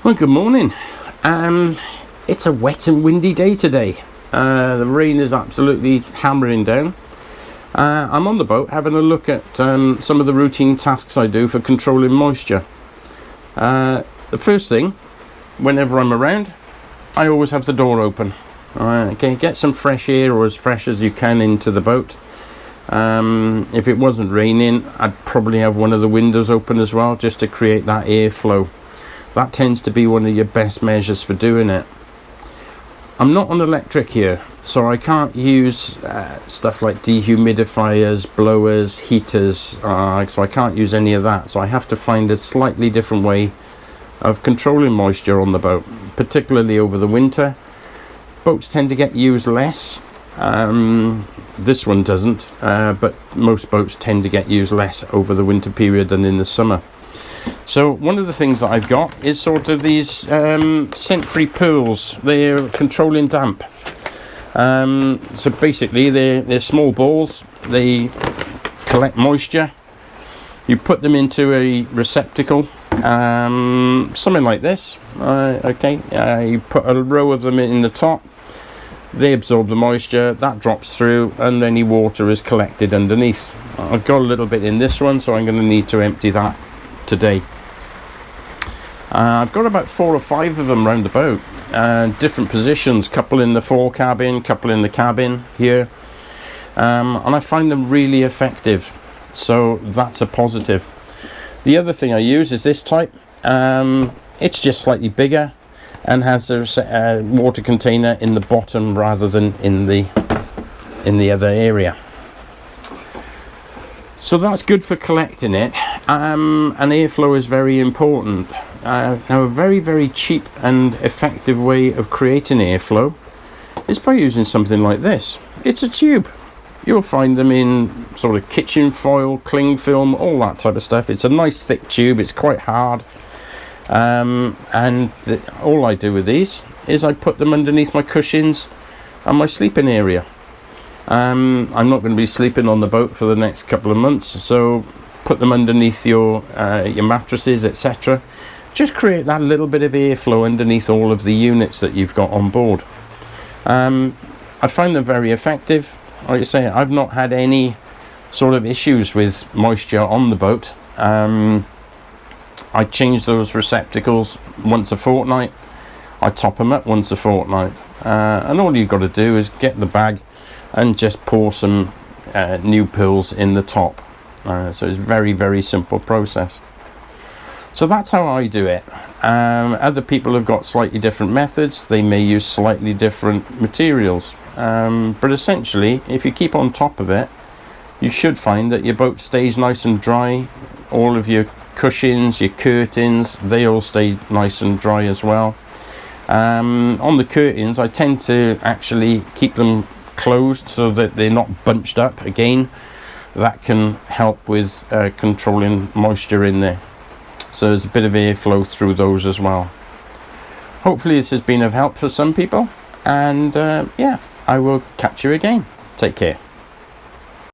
Well, good morning. It's a wet and windy day today. The rain is absolutely hammering down. I'm on the boat having a look at some of the routine tasks I do for controlling moisture. The first thing, whenever I'm around, I always have the door open. Okay, get some fresh air, or as fresh as you can, into the boat. If it wasn't raining, I'd probably have one of the windows open as well, just to create that airflow. That tends to be one of your best measures for doing it. I'm not on electric here, so I can't use stuff like dehumidifiers, blowers, heaters, so I can't use any of that. So I have to find a slightly different way of controlling moisture on the boat, particularly over the winter. Boats tend to get used less. This one doesn't, but most boats tend to get used less over the winter period than in the summer. So one of the things that I've got is sort of these scent-free pools. They're controlling damp. So basically they're small balls. They collect moisture. You put them into a receptacle, something like this. You put a row of them in the top. They absorb the moisture, that drops through, and any water is collected underneath. I've got a little bit in this one, so I'm going to need to empty that today. I've got about 4 or 5 of them around the boat, different positions, couple in the fore cabin, couple in the cabin here, and I find them really effective, so that's a positive. The other thing I use is this type. It's just slightly bigger and has a water container in the bottom rather than in the other area. So that's good for collecting it, and airflow is very important. Now a very, very cheap and effective way of creating airflow is by using something like this. It's a tube. You'll find them in sort of kitchen foil, cling film, all that type of stuff. It's a nice thick tube, it's quite hard, all I do with these is I put them underneath my cushions and my sleeping area. I'm not going to be sleeping on the boat for the next couple of months, so put them underneath your mattresses, etc. Just create that little bit of airflow underneath all of the units that you've got on board. I find them very effective. Like I say, I've not had any sort of issues with moisture on the boat. I change those receptacles once a fortnight. I top them up once a fortnight, and all you've got to do is get the bag and just pour some new pills in the top. So it's very, very simple process. So that's how I do it. Other people have got slightly different methods. They may use slightly different materials, but essentially if you keep on top of it, you should find that your boat stays nice and dry. All of your cushions, your curtains, they all stay nice and dry as well. On the curtains, I tend to actually keep them closed so that they're not bunched up. Again, that can help with controlling moisture in there, so there's a bit of airflow through those as well. Hopefully this has been of help for some people, and yeah, I will catch you again. Take care.